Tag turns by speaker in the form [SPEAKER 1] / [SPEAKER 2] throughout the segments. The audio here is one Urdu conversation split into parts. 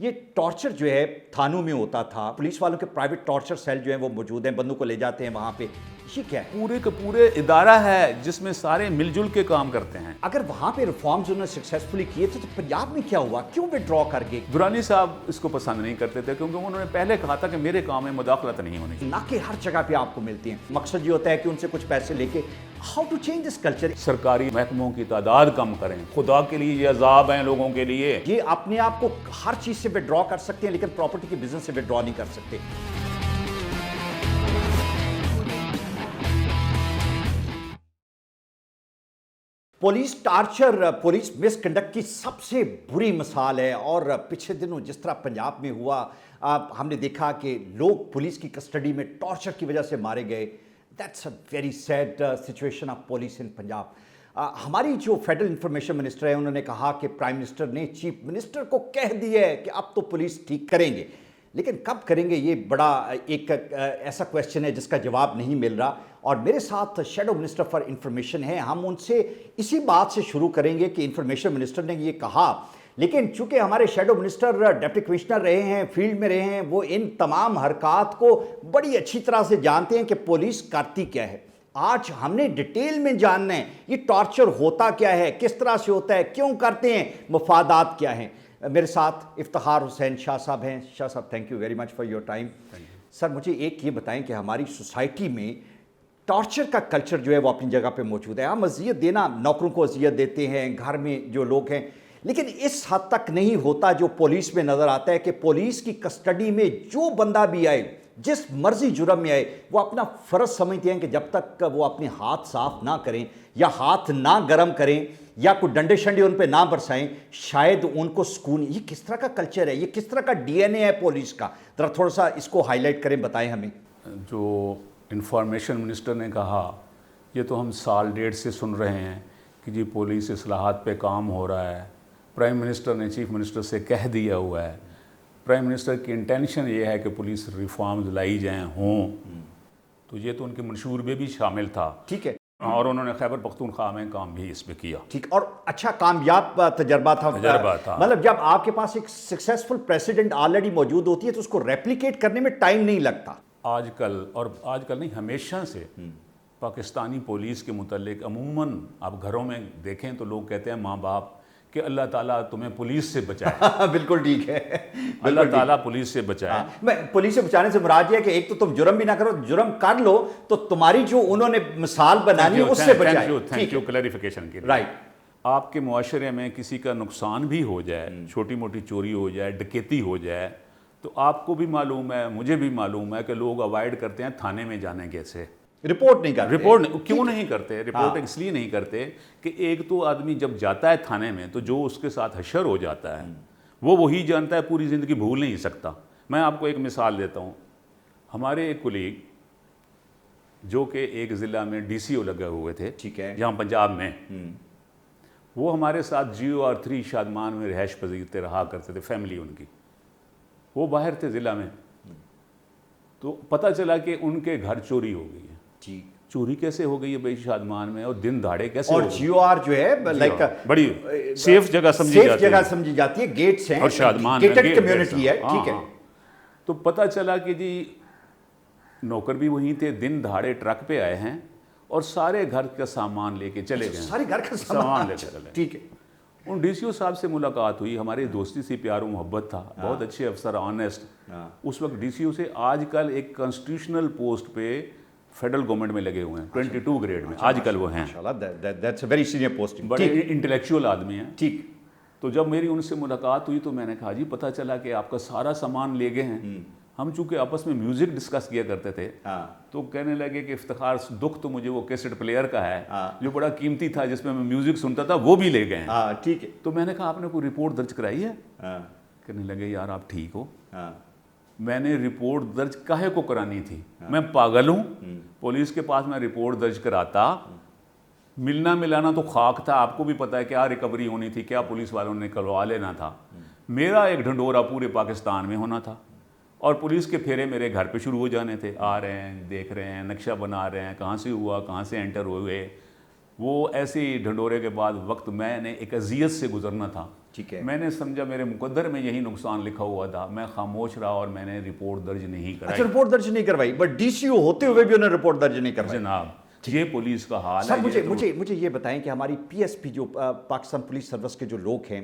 [SPEAKER 1] یہ ٹارچر جو ہے تھانوں میں ہوتا تھا, پولیس والوں کے پرائیویٹ ٹارچر سیل جو ہیں وہ موجود ہیں, بندوں کو لے جاتے ہیں وہاں پہ, یہ کیا ہے؟
[SPEAKER 2] پورے کا پورے ادارہ ہے جس میں سارے مل جل کے کام کرتے ہیں.
[SPEAKER 1] اگر وہاں پہ ریفارمز انہوں نے سکسیسفلی کیے تھے تو پنجاب میں کیا ہوا, کیوں وڈرا کر گئے؟
[SPEAKER 2] درانی صاحب اس کو پسند نہیں کرتے تھے کیونکہ انہوں نے پہلے کہا تھا کہ میرے کام میں مداخلت نہیں ہونی چاہیے.
[SPEAKER 1] نہ کہ ہر جگہ پہ آپ کو ملتے ہیں, مقصد یہ ہوتا ہے کہ ان سے کچھ پیسے لے کے how to change this culture.
[SPEAKER 2] سرکاری محکموں کی تعداد کم کریں, خدا کے لیے یہ عذاب ہیں لوگوں کے لیے.
[SPEAKER 1] یہ اپنے آپ کو ہر چیز سے وڈرا کر سکتے ہیں لیکن پراپرٹی کے بزنس سے وڈرا نہیں کر سکتے. پولیس ٹارچر, پولیس مس کنڈکٹ کی سب سے بری مثال ہے, اور پچھلے دنوں جس طرح پنجاب میں ہوا, ہم نے دیکھا کہ لوگ پولیس کی کسٹڈی میں ٹارچر کی وجہ سے مارے گئے. That's a very sad situation of police in Punjab. ہماری جو فیڈرل انفارمیشن منسٹر ہے انہوں نے کہا کہ پرائم منسٹر نے چیف منسٹر کو کہہ دیا ہے کہ اب تو پولیس ٹھیک کریں گے, لیکن کب کریں گے یہ بڑا ایک ایسا کویسچن ہے جس کا جواب نہیں مل رہا. اور میرے ساتھ شیڈو منسٹر فار انفارمیشن ہے, ہم ان سے اسی بات سے شروع کریں گے کہ انفارمیشن منسٹر نے یہ کہا, لیکن چونکہ ہمارے شیڈو منسٹر ڈپٹی کمشنر رہے ہیں, فیلڈ میں رہے ہیں, وہ ان تمام حرکات کو بڑی اچھی طرح سے جانتے ہیں کہ پولیس کرتی کیا ہے. آج ہم نے ڈیٹیل میں جاننا ہے یہ ٹارچر ہوتا کیا ہے, کس طرح سے ہوتا ہے, کیوں کرتے ہیں, مفادات کیا ہیں. میرے ساتھ افتخار حسین شاہ صاحب ہیں. شاہ صاحب thank you very much for your time. Sir مجھے ایک یہ بتائیں کہ ہماری سوسائٹی میں ٹارچر کا کلچر جو ہے وہ اپنی جگہ پہ موجود ہے. ہم اذیت دینا, نوکروں کو اذیت دیتے ہیں, گھر میں جو لوگ ہیں, لیکن اس حد تک نہیں ہوتا جو پولیس میں نظر آتا ہے کہ پولیس کی کسٹڈی میں جو بندہ بھی آئے, جس مرضی جرم میں آئے, وہ اپنا فرض سمجھتے ہیں کہ جب تک وہ اپنے ہاتھ صاف نہ کریں یا ہاتھ نہ گرم کریں یا کوئی ڈنڈے شنڈے ان پہ نہ برسائیں شاید ان کو سکون. یہ کس طرح کا کلچر ہے, یہ کس طرح کا ڈی این اے ہے پولیس کا؟ ذرا تھوڑا سا اس کو ہائی لائٹ کریں, بتائیں ہمیں.
[SPEAKER 2] جو انفارمیشن منسٹر نے کہا یہ تو ہم سال ڈیڑھ سے سن رہے ہیں کہ جی پولیس اصلاحات پہ کام ہو رہا ہے. پرائم منسٹر نے چیف منسٹر سے کہہ دیا ہوا ہے. پرائم منسٹر کی انٹینشن یہ ہے کہ پولیس ریفارمز لائی جائیں ہوں, تو یہ تو ان کے منشور میں بھی شامل تھا.
[SPEAKER 1] ٹھیک ہے,
[SPEAKER 2] اور انہوں نے خیبر پختونخوا میں کام بھی اس پہ کیا.
[SPEAKER 1] ٹھیک, اور اچھا کامیاب تجربہ تھا. مطلب جب آپ کے پاس ایک سکسیسفل پریسیڈنٹ آلریڈی موجود ہوتی ہے تو اس کو ریپلیکیٹ کرنے میں ٹائم نہیں لگتا.
[SPEAKER 2] آج کل نہیں, ہمیشہ سے پاکستانی پولیس کے متعلق عموماً آپ گھروں میں دیکھیں تو لوگ کہتے ہیں ماں باپ کہ اللہ تعالیٰ تمہیں پولیس سے بچائے.
[SPEAKER 1] بالکل ٹھیک ہے,
[SPEAKER 2] اللہ تعالیٰ پولیس سے بچائے.
[SPEAKER 1] میں پولیس سے بچانے سے مراد یہ ہے کہ ایک تو تم جرم بھی نہ کرو, جرم کر لو تو تمہاری جو انہوں نے مثال بنانی ہے اس سے بچائے.
[SPEAKER 2] تھینک یو کلیریفیکیشن کے لیے.
[SPEAKER 1] رائٹ.
[SPEAKER 2] آپ کے معاشرے میں کسی کا نقصان بھی ہو جائے, چھوٹی موٹی چوری ہو جائے, ڈکیتی ہو جائے, تو آپ کو بھی معلوم ہے, مجھے بھی معلوم ہے کہ لوگ اوائڈ کرتے ہیں تھانے میں جانے کیسے.
[SPEAKER 1] رپورٹ نہیں کرتے.
[SPEAKER 2] رپورٹ کیوں نہیں کرتے؟ رپورٹ اس لیے نہیں کرتے کہ ایک تو آدمی جب جاتا ہے تھانے میں تو جو اس کے ساتھ حشر ہو جاتا ہے وہ وہی جانتا ہے, پوری زندگی بھول نہیں سکتا. میں آپ کو ایک مثال دیتا ہوں. ہمارے ایک کولیگ جو کہ ایک ضلع میں ڈی سی او لگے ہوئے تھے,
[SPEAKER 1] ٹھیک ہے,
[SPEAKER 2] یہاں پنجاب میں, وہ ہمارے ساتھ GOR3 شادمان میں رہائش پذیر رہا کرتے تھے, فیملی ان کی, وہ باہر تھے ضلع میں. تو پتہ چلا کہ ان کے گھر چوری ہو گئی ہے.
[SPEAKER 1] جی,
[SPEAKER 2] چوری کیسے ہو گئی ہے بھائی شادمان میں, اور دن دہاڑے کیسے؟
[SPEAKER 1] اور GOR جو ہے لائک
[SPEAKER 2] بڑی سیف جگہ
[SPEAKER 1] سمجھی جاتی ہے, گیٹس ہیں,
[SPEAKER 2] اور شادمان
[SPEAKER 1] گیٹڈ کمیونٹی ہے. ٹھیک ہے.
[SPEAKER 2] تو پتہ چلا کہ جی نوکر بھی وہیں تھے, دن دہاڑے ٹرک پہ آئے ہیں اور سارے گھر کا سامان لے کے چلے گئے.
[SPEAKER 1] سارے گھر کا سامان لے کے چلے. ٹھیک ہے.
[SPEAKER 2] ان ڈی سی او صاحب سے ملاقات ہوئی, ہماری دوستی سی پیار و محبت تھا, بہت اچھے افسر, آنیسٹ. اس وقت ڈی سی او سے آج کل ایک کانسٹیٹیوشنل پوسٹ پہ فیڈرل گورنمنٹ میں لگے ہوئے ہیں, 22 گریڈ میں آج کل وہ ہیں.
[SPEAKER 1] ویری سینئر پوسٹ,
[SPEAKER 2] بڑے انٹلیکچوئل آدمی ہیں.
[SPEAKER 1] ٹھیک.
[SPEAKER 2] تو جب میری ان سے ملاقات ہوئی تو میں نے کہا جی پتہ چلا کہ آپ کا سارا سامان لے گئے ہیں. ہم چونکہ آپس میں میوزک ڈسکس کیا کرتے تھے تو کہنے لگے کہ افتخار دکھ تو مجھے وہ کیسٹ پلیئر کا ہے جو بڑا قیمتی تھا, جس میں میوزک سنتا تھا, وہ بھی لے گئے ہیں.
[SPEAKER 1] ٹھیک ہے.
[SPEAKER 2] تو میں نے کہا آپ نے کوئی رپورٹ درج کرائی ہے؟ کہنے لگے یار آپ ٹھیک ہو, میں نے رپورٹ درج کاہے کو کرانی تھی, میں پاگل ہوں؟ پولیس کے پاس میں رپورٹ درج کراتا, ملنا ملانا تو خاک تھا, آپ کو بھی پتہ ہے کیا ریکوری ہونی تھی, کیا پولیس والوں نے کروا لینا تھا. میرا ایک ڈھنڈورا پورے پاکستان میں ہونا تھا اور پولیس کے پھیرے میرے گھر پہ شروع ہو جانے تھے. آ رہے ہیں, دیکھ رہے ہیں, نقشہ بنا رہے ہیں, کہاں سے ہوا, کہاں سے انٹر ہوئے. وہ ایسے ہی ڈھنڈورے کے بعد وقت میں نے ایک اذیت سے گزرنا تھا
[SPEAKER 1] ٹھیک ہے.
[SPEAKER 2] میں نے سمجھا میرے مقدر میں یہی نقصان لکھا ہوا تھا, میں خاموش رہا اور میں نے رپورٹ درج نہیں کرائی.
[SPEAKER 1] اچھا, رپورٹ درج نہیں کروائی, بٹ ڈی سی او ہوتے ہوئے بھی انہوں نے رپورٹ درج نہیں کروائی.
[SPEAKER 2] جناب یہ پولیس کا حال
[SPEAKER 1] سر
[SPEAKER 2] ہے.
[SPEAKER 1] مجھے یہ بتائیں کہ ہماری پی ایس پی جو پاکستان پولیس سروس کے جو لوگ ہیں,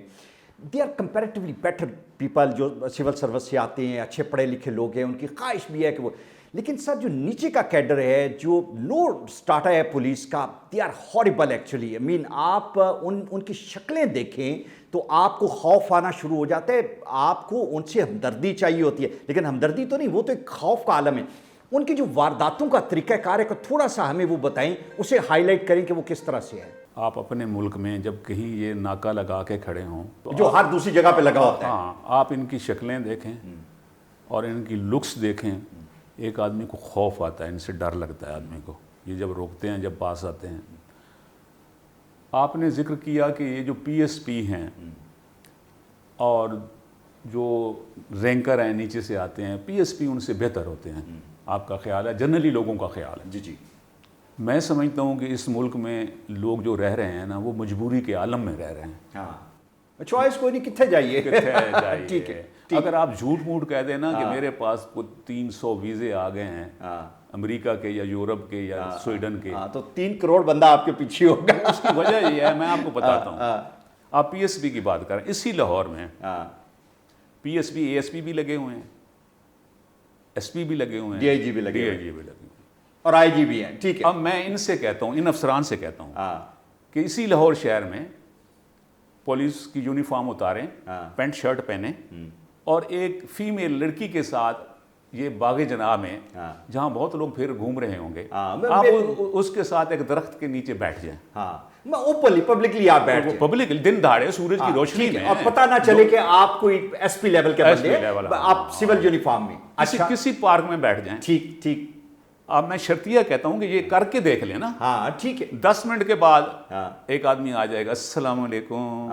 [SPEAKER 1] they are comparatively better people, جو سول سروس سے آتے ہیں, اچھے پڑھے لکھے لوگ ہیں, ان کی خواہش بھی ہے کہ وہ, لیکن سر جو نیچے کا کیڈر ہے, جو لو سٹاٹا ہے پولیس کا, دے آر ہاربل ایکچولی. آئی مین آپ ان کی شکلیں دیکھیں تو آپ کو خوف آنا شروع ہو جاتا ہے, آپ کو ان سے ہمدردی چاہیے ہوتی ہے, لیکن ہمدردی تو نہیں, وہ تو ایک خوف کا عالم ہے. ان کی جو وارداتوں کا طریقہ کار ہے کہ تھوڑا سا ہمیں وہ بتائیں, اسے ہائی لائٹ کریں کہ وہ کس طرح سے ہے.
[SPEAKER 2] آپ اپنے ملک میں جب کہیں یہ ناکہ لگا کے کھڑے ہوں تو
[SPEAKER 1] جو ہر دوسری جگہ پہ لگا ہوتا ہے,
[SPEAKER 2] ہاں, آپ ان کی شکلیں دیکھیں اور ان کی لکس دیکھیں, ایک آدمی کو خوف آتا ہے, ان سے ڈر لگتا ہے آدمی کو. یہ جب روکتے ہیں, جب پاس آتے ہیں. آپ نے ذکر کیا کہ یہ جو پی ایس پی ہیں اور جو رینکر ہیں نیچے سے آتے ہیں, پی ایس پی ان سے بہتر ہوتے ہیں. آپ کا خیال ہے, جنرلی لوگوں کا خیال ہے.
[SPEAKER 1] جی جی.
[SPEAKER 2] میں سمجھتا ہوں کہ اس ملک میں لوگ جو رہ رہے ہیں نا, وہ مجبوری کے عالم میں رہ رہے ہیں.
[SPEAKER 1] ہاں, چوائس کوئی نہیں, کتنے جائیے.
[SPEAKER 2] ٹھیک ہے. اگر آپ جھوٹ موٹ کہہ دیں نا کہ میرے پاس 300 ویزے آ گئے ہیں امریکہ کے یا یورپ کے یا سویڈن کے,
[SPEAKER 1] تو 3 کروڑ بندہ آپ کے پیچھے ہوگا.
[SPEAKER 2] اس کی وجہ یہ ہے, میں آپ کو بتاتا ہوں. آپ پی ایس پی کی بات کریں, اسی لاہور میں P S P, A S P بھی لگے ہوئے ہیں, ایس پی بھی لگے ہوئے ہیں,
[SPEAKER 1] ڈی آئی جی بھی لگے ہوئے ہیں,
[SPEAKER 2] ڈی آئی جی بھی لگے ہوئے ہیں,
[SPEAKER 1] اور آئی جی بھی ہیں. ٹھیک ہے.
[SPEAKER 2] اب میں ان سے کہتا ہوں, ان افسران سے کہتا ہوں کہ اسی لاہور شہر میں پولیس کی یونیفارم اتاریں, پینٹ شرٹ پہنیں, اور ایک فیمیل لڑکی کے ساتھ یہ باغ جناح میں جہاں بہت لوگ پھر گھوم رہے ہوں گے, آپ اس کے ساتھ ایک درخت کے نیچے بیٹھ جائیں.
[SPEAKER 1] اوپنلی پبلکلی آپ بیٹھ جائیں,
[SPEAKER 2] پبلک دن دہاڑے سورج کی روشنی میں,
[SPEAKER 1] اور پتہ نہ چلے کہ آپ کوئی ایس پی لیول کے بندے ہیں, آپ سول یونیفارم میں
[SPEAKER 2] کسی پارک میں بیٹھ جائیں.
[SPEAKER 1] ٹھیک ٹھیک.
[SPEAKER 2] اب میں شرطیہ کہتا ہوں کہ یہ کر کے دیکھ لیں نا.
[SPEAKER 1] ہاں ٹھیک ہے.
[SPEAKER 2] 10 منٹ کے بعد ایک آدمی آ جائے گا, السلام علیکم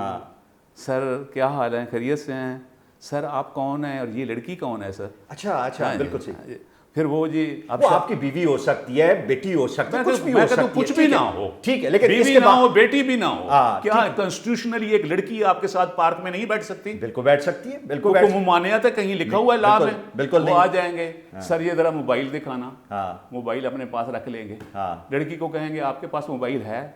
[SPEAKER 2] سر, کیا حال ہے, خیریت سے ہیں سر, آپ کون ہیں اور یہ لڑکی کون ہے سر.
[SPEAKER 1] اچھا, بالکل صحیح.
[SPEAKER 2] پھر وہ جی
[SPEAKER 1] وہ آپ کی بیوی ہو سکتی ہے, بیٹی ہو سکتی ہے, کچھ بھی ہو سکتی ہے,
[SPEAKER 2] کچھ بھی نہ ہو.
[SPEAKER 1] ٹھیک ہے, لیکن
[SPEAKER 2] بیوی نہ ہو, بیٹی بھی نہ ہو, کیا کنسٹیٹیوشنلی ایک لڑکی آپ کے ساتھ پارک میں نہیں بیٹھ سکتی؟
[SPEAKER 1] بالکل بیٹھ سکتی ہے, بالکل.
[SPEAKER 2] ممانعت ہے, کہیں لکھا ہوا ہے لا میں,
[SPEAKER 1] بالکل.
[SPEAKER 2] وہ آ جائیں گے, سر یہ ذرا موبائل دکھانا, موبائل اپنے پاس رکھ لیں گے. لڑکی کو کہیں گے آپ کے پاس موبائل ہے,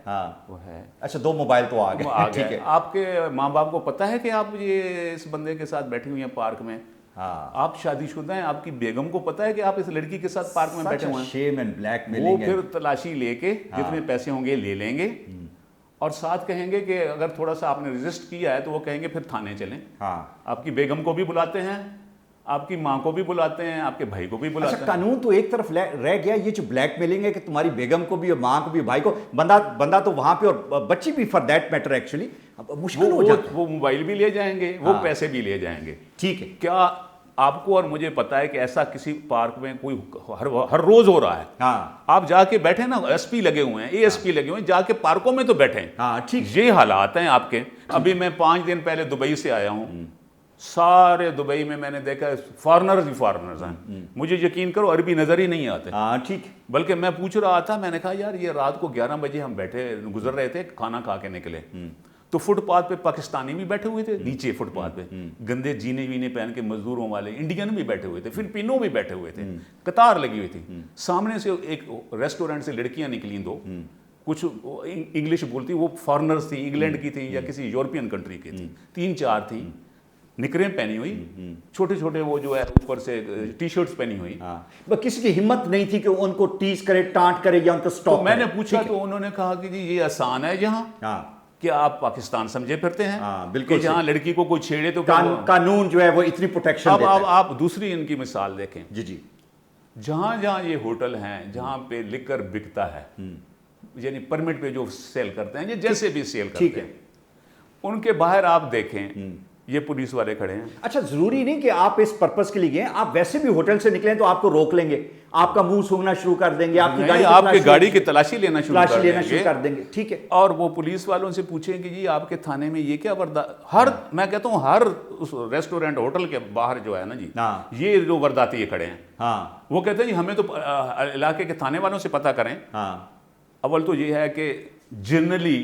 [SPEAKER 2] وہ ہے.
[SPEAKER 1] اچھا, 2 موبائل تو آ گئے.
[SPEAKER 2] آپ کے ماں باپ کو پتا ہے کہ آپ یہ اس بندے کے ساتھ بیٹھی ہوئی ہیں پارک میں, آپ شادی شدہ ہیں, آپ کی بیگم کو پتا ہے کہ آپ اس لڑکی کے ساتھ پارک میں بیٹھے ہوئے ہیں. وہ پھر تلاشی لے کے جتنے پیسے ہوں گے لے لیں گے, اور ساتھ کہیں گے کہ اگر تھوڑا سا آپ نے رجسٹ کیا ہے تو وہ کہیں گے پھر تھانے چلیں. آپ کی بیگم کو بھی بلاتے ہیں, آپ کی ماں کو بھی بلاتے ہیں, آپ کے بھائی کو بھی بلاتے ہیں.
[SPEAKER 1] قانون تو ایک طرف رہ گیا, یہ جو بلیک میلنگ ہے کہ تمہاری بیگم کو بھی اور ماں کو بھی, بھائی کو, بندہ تو وہاں پہ, اور بچی بھی فار دیٹ میٹر ایکچولی مشکل ہو جاتا ہے.
[SPEAKER 2] وہ موبائل بھی لے جائیں گے, وہ پیسے بھی لے جائیں گے.
[SPEAKER 1] ٹھیک ہے.
[SPEAKER 2] کیا آپ کو اور مجھے پتا ہے کہ ایسا کسی پارک میں کوئی ہر روز ہو رہا ہے؟ آپ جا کے بیٹھے نا, ایس پی لگے ہوئے ہیں, اے ایس پی لگے ہوئے ہیں, جا کے پارکوں میں تو بیٹھیں. یہ حالات ہیں آپ کے. ابھی میں 5 دن پہلے دبئی سے آیا ہوں, سارے دبئی میں نے دیکھا فارنرز ہی فارنرز ہیں. مجھے یقین کرو عربی نظر ہی نہیں آتے.
[SPEAKER 1] ٹھیک.
[SPEAKER 2] بلکہ میں پوچھ رہا تھا, میں نے کہا یار یہ رات کو 11 بجے ہم بیٹھے گزر رہے تھے, کھانا کھا کے نکلے, تو فٹ پاتھ پہ پاکستانی بھی بیٹھے ہوئے تھے, نیچے فٹ پاتھ پہ گندے جینے وینے پہن کے مزدوروں والے, انڈین بھی بیٹھے ہوئے تھے, فلپینوں بھی بیٹھے ہوئے تھے, قطار لگی ہوئی تھی. سامنے سے ایک ریسٹورینٹ سے لڑکیاں نکلیں, 2 کچھ انگلش بولتی, وہ فارنرز تھیں, انگلینڈ کی تھیں یا کسی یورپین کنٹری کی تھیں, 3-4 تھیں, نکریں پہنی ہوئی, چھوٹے چھوٹے وہ جو ہے اوپر سے ٹی شرٹس پہنی ہوئی.
[SPEAKER 1] کسی کی ہمت نہیں تھی کہ ان کو ٹیز کرے, ٹانٹ کرے یا ان کو سٹاپ.
[SPEAKER 2] میں نے پوچھا تو انہوں نے کہا کہ جی یہ آسان ہے یہاں, کہ آپ پاکستان سمجھے پھرتے ہیں,
[SPEAKER 1] بالکل,
[SPEAKER 2] جہاں لڑکی کو کوئی چھیڑے تو
[SPEAKER 1] قانون جو ہے وہ اتنی پروٹیکشن دیتا ہے.
[SPEAKER 2] اب آپ دوسری ان کی مثال دیکھیں.
[SPEAKER 1] جی.
[SPEAKER 2] جہاں جہاں یہ ہوٹل ہیں, جہاں پہ لکر بکتا ہے, یعنی پرمٹ پہ جو سیل کرتے ہیں, یہ جیسے بھی سیل کرتے ہیں, ان کے باہر آپ دیکھیں یہ پولیس والے کھڑے ہیں.
[SPEAKER 1] اچھا, ضروری نہیں کہ آپ اس پرپس کے لیے گئے, آپ ویسے بھی ہوٹل سے نکلیں تو آپ کو روک لیں گے, آپ کا منہ سونگنا شروع کر دیں گے,
[SPEAKER 2] آپ کی گاڑی کی تلاشی لینا شروع
[SPEAKER 1] کر دیں گے. ٹھیک ہے.
[SPEAKER 2] اور وہ پولیس والوں سے پوچھیں کہ جی آپ کے تھانے میں یہ کیا میں کہتا ہوں ہر اس ریسٹورینٹ ہوٹل کے باہر جو ہے نا جی, یہ جو ورداتی کھڑے ہیں, وہ کہتے ہیں جی ہمیں تو علاقے کے تھانے والوں سے پتہ کریں. اول تو یہ ہے کہ جنرلی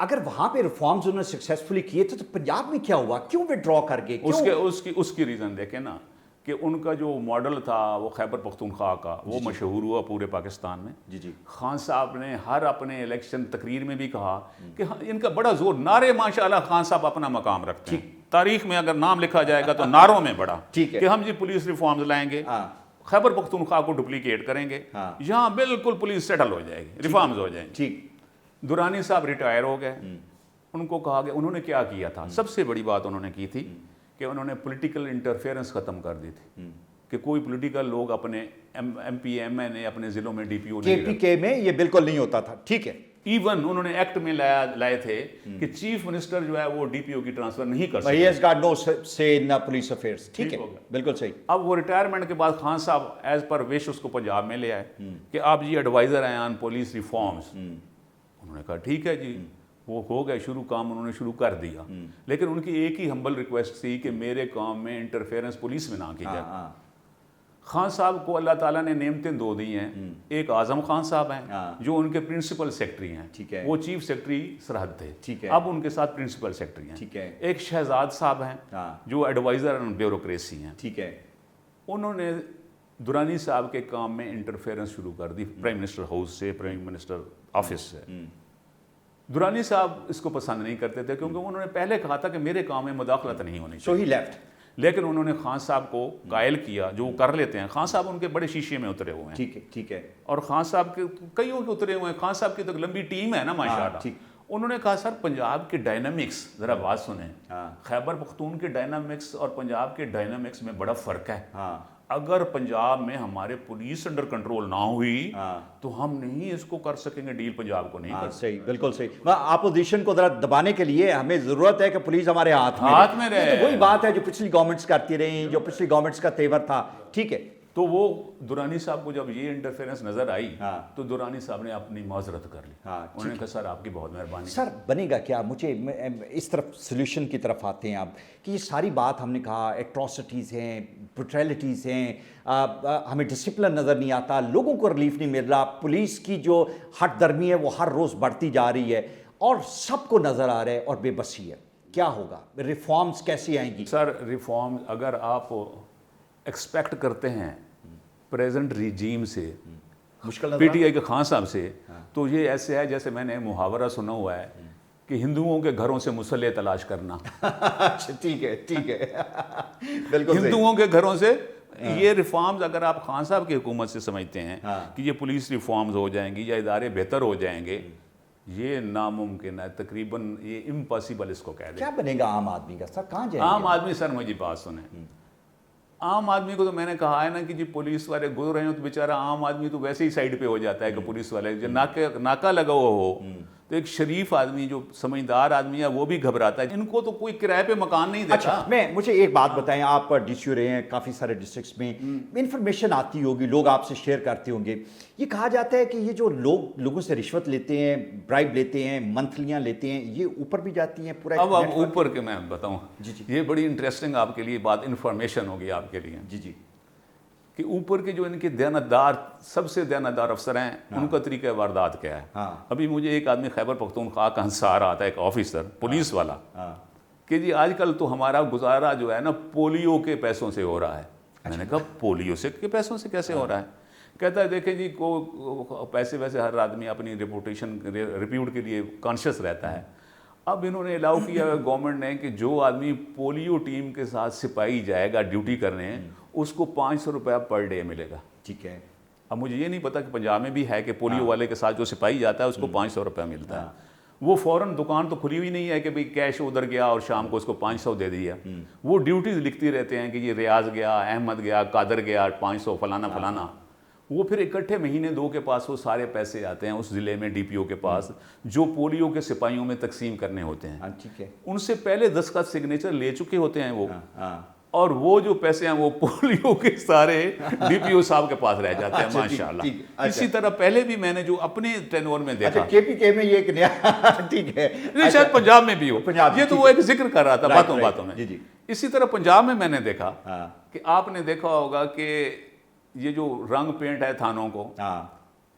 [SPEAKER 1] اگر وہاں پہ ریفارمز انہوں نے سکسیسفلی کیے تھے تو پنجاب میں کیا ہوا؟ کیوں وڈرا کر گئے؟
[SPEAKER 2] اس کی ریزن دیکھیں نا کہ ان کا جو ماڈل تھا وہ خیبر پختونخوا کا، وہ مشہور ہوا پورے پاکستان میں.
[SPEAKER 1] جی
[SPEAKER 2] خان صاحب نے ہر اپنے الیکشن تقریر میں بھی کہا کہ ان کا بڑا زور نعرے، ماشاءاللہ خان صاحب اپنا مقام رکھتے ہیں، تاریخ میں اگر نام لکھا جائے گا تو نعروں میں بڑا کہ ہم جی پولیس ریفارمز لائیں گے، خیبر پختونخوا کو ڈپلیکیٹ کریں گے، یہاں بالکل پولیس سیٹل ہو جائے گی، ریفارمز ہو جائیں گے. درانی صاحب ریٹائر ہو گئے، ان کو کہا گیا، انہوں نے کیا کیا تھا، سب سے بڑی بات انہوں نے کی تھی کہ انہوں نے پولیٹیکل انٹرفیئرنس ختم کر دی تھی کہ کوئی پولیٹیکل لوگ اپنے ایم پی ایم این اے اپنے ضلعوں میں ڈی پی او
[SPEAKER 1] کے پی کے میں یہ بالکل نہیں ہوتا تھا. ٹھیک ہے.
[SPEAKER 2] ایون انہوں نے ایکٹ میں لائے تھے کہ چیف منسٹر جو ہے وہ ڈی پی او کی ٹرانسفر نہیں کر سکتے.
[SPEAKER 1] He has got no say in police affairs. ٹھیک ہے، بالکل صحیح.
[SPEAKER 2] اب وہ ریٹائرمنٹ کے بعد خان صاحب ایز پر وش اس کو پنجاب میں لے آئے کہ آپ جی ایڈوائزر ہیں آن پولیس ریفارمز. انہوں نے کہا ٹھیک ہے جی، وہ ہو گئے شروع، کام انہوں نے شروع کر دیا. لیکن ان کی ایک ہی ہمبل ریکویسٹ تھی کہ میرے کام میں انٹرفیئرنس پولیس میں نہ کی جائے. خان صاحب کو اللہ تعالیٰ نے نعمتیں دو دی ہیں. ایک اعظم خان صاحب ہیں جو ان کے پرنسپل سیکرٹری ہیں، وہ چیف سیکرٹری سرحد تھے، اب ان کے ساتھ پرنسپل سیکرٹری ہیں. ایک شہزاد صاحب ہیں جو ایڈوائزر آن بیوروکریسی ہیں.
[SPEAKER 1] ٹھیک ہے.
[SPEAKER 2] انہوں نے درانی صاحب کے کام میں انٹرفیئرنس شروع کر دی، پرائم منسٹر ہاؤس سے، پرائم منسٹر آفس سے. درانی صاحب اس کو پسند نہیں کرتے تھے کیونکہ انہوں نے پہلے کہا تھا کہ میرے کام میں مداخلت نہیں ہونی چاہیے.
[SPEAKER 1] So he left.
[SPEAKER 2] لیکن انہوں نے خان صاحب کو قائل کیا، جو وہ کر لیتے ہیں. خان صاحب ان کے بڑے شیشے میں اترے ہوئے ہیں.
[SPEAKER 1] ٹھیک ہے.
[SPEAKER 2] اور خان صاحب کے کئیوں کے اترے ہوئے ہیں. خان صاحب کی تو لمبی ٹیم ہے نا ماشاءاللہ. انہوں نے کہا سر پنجاب کے ڈائنامکس ذرا بات سنیں، خیبر پختون کے ڈائنامکس اور پنجاب کے ڈائنامکس میں بڑا فرق ہے. اگر پنجاب میں ہمارے پولیس انڈر کنٹرول نہ ہوئی تو ہم نہیں اس کو کر سکیں گے، ڈیل پنجاب کو نہیں کر سکیں.
[SPEAKER 1] صحیح، بالکل صحیح. اپوزیشن کو ذرا دبانے کے لیے ہمیں ضرورت ہے کہ پولیس ہمارے ہاتھ میں رہے. وہی بات ہے جو پچھلی گورنمنٹس کرتی رہی، جو پچھلی گورنمنٹس کا تیور تھا. ٹھیک ہے.
[SPEAKER 2] تو وہ درانی صاحب کو جب یہ انٹرفیئرنس نظر آئی تو درانی صاحب نے اپنی معذرت کر لی. انہوں نے کہا سر آپ کی بہت مہربانی.
[SPEAKER 1] سر بنے گا کیا؟ مجھے اس طرف سلوشن کی طرف آتے ہیں آپ کہ یہ ساری بات ہم نے کہا ایٹراسٹیز ہیں، بروٹیلٹیز ہیں، ہمیں ڈسپلن نظر نہیں آتا، لوگوں کو ریلیف نہیں مل رہا، پولیس کی جو ہٹ درمی ہے وہ ہر روز بڑھتی جا رہی ہے اور سب کو نظر آ رہا ہے اور بے بسی ہے. کیا ہوگا؟ ریفارمز کیسی آئیں گی؟
[SPEAKER 2] سر ریفارم اگر آپ ایکسپیکٹ کرتے ہیں پریزنٹ ریجیم سے، پی ٹی آئی کے خان صاحب سے، تو یہ ایسے ہے جیسے میں نے محاورہ سنا ہوا ہے کہ ہندوؤں کے گھروں سے مسلح تلاش کرنا.
[SPEAKER 1] ٹھیک ہے. بالکل
[SPEAKER 2] ہندوؤں کے گھروں سے. یہ ریفارمز اگر آپ خان صاحب کی حکومت سے سمجھتے ہیں کہ یہ پولیس ریفارمز ہو جائیں گی یا ادارے بہتر ہو جائیں گے، یہ ناممکن ہے، تقریباً یہ امپاسبل اس کو کہہ دیں.
[SPEAKER 1] کیا بنے گا عام آدمی کا؟ سر کہاں جائیں گے
[SPEAKER 2] عام آدمی؟ سر مجھے بات سنیں، عام آدمی کو تو میں نے کہا ہے نا کہ جی پولیس والے گزر رہے ہوں تو بیچارہ عام آدمی تو ویسے ہی سائڈ پہ ہو جاتا ہے کہ پولیس والے جو ناکا لگا ہوا ہو تو ایک شریف آدمی جو سمجھدار آدمی ہے وہ بھی گھبراتا ہے. ان کو تو کوئی کرائے پہ مکان نہیں دیتا.
[SPEAKER 1] اچھا مجھے ایک بات بتائیں، آپ ڈی سی رہے ہیں کافی سارے ڈسٹرکٹس میں، انفارمیشن آتی ہوگی، لوگ آپ سے شیئر کرتے ہوں گے. یہ کہا جاتا ہے کہ یہ جو لوگوں سے رشوت لیتے ہیں، برائب لیتے ہیں، منتھلیاں لیتے ہیں، یہ اوپر بھی جاتی ہیں پورا؟
[SPEAKER 2] اب آپ اوپر کے میں بتاؤں، یہ بڑی انٹرسٹنگ آپ کے لیے بات انفارمیشن ہوگی آپ کے لیے.
[SPEAKER 1] جی
[SPEAKER 2] کہ اوپر کے جو ان کے دیانتدار، سب سے دیانتدار افسر ہیں، ان کا طریقہ واردات کیا ہے. ابھی مجھے ایک آدمی خیبر پختونخوا کا ہنسا رہا تھا، ایک آفیسر پولیس والا، کہ جی آج کل تو ہمارا گزارا جو ہے نا پولیو کے پیسوں سے ہو رہا ہے. میں نے کہا پولیو سے کے پیسوں سے کیسے ہو رہا ہے؟ کہتا ہے دیکھیں جی کو پیسے ویسے ہر آدمی اپنی ریپیوٹ کے لیے کانشیس رہتا ہے. اب انہوں نے الاؤ کیا گورنمنٹ نے کہ جو آدمی پولیو ٹیم کے ساتھ سپاہی جائے گا ڈیوٹی کرنے، اس کو 500 روپیہ پر ڈے ملے گا.
[SPEAKER 1] ٹھیک ہے.
[SPEAKER 2] اب مجھے یہ نہیں پتا کہ پنجاب میں بھی ہے کہ پولیو والے کے ساتھ جو سپاہی جاتا ہے اس کو 500 روپیہ ملتا ہے. وہ فوراً دکان تو کھلی ہوئی نہیں ہے کہ بھئی کیش ادھر گیا اور شام کو اس کو 500 دے دیا. وہ ڈیوٹیز لکھتی رہتے ہیں کہ یہ ریاض گیا، احمد گیا، قادر گیا، 500 فلانا فلانا. وہ پھر اکٹھے مہینے دو کے پاس وہ سارے پیسے آتے ہیں اس ضلع میں ڈی پی او کے پاس جو پولیو کے سپاہیوں میں تقسیم کرنے ہوتے ہیں.
[SPEAKER 1] ٹھیک ہے.
[SPEAKER 2] ان سے پہلے دستخط سگنیچر لے چکے ہوتے ہیں وہ، اور وہ جو پیسے ہیں وہ پولیو کے سارے ڈی پی او صاحب کے پاس رہ جاتے ہیں ماشاءاللہ. اسی طرح پہلے بھی میں نے جو اپنے ٹینور میں دیکھا،
[SPEAKER 1] کے پی کے میں یہ ایک نیا ٹھیک ہے،
[SPEAKER 2] شاید پنجاب میں بھی ہو، یہ تو وہ ایک ذکر کر رہا تھا باتوں میں. اسی طرح پنجاب میں نے دیکھا کہ آپ نے دیکھا ہوگا کہ یہ جو رنگ پینٹ ہے تھانوں کو،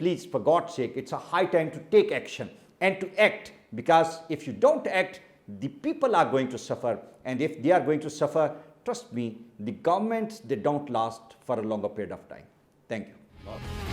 [SPEAKER 1] Please, for God's sake, it's a high time to take action and to act, because if you don't act, the people are going to suffer, and if they are going to suffer, trust me, the governments, they don't last for a longer period of time. Thank you.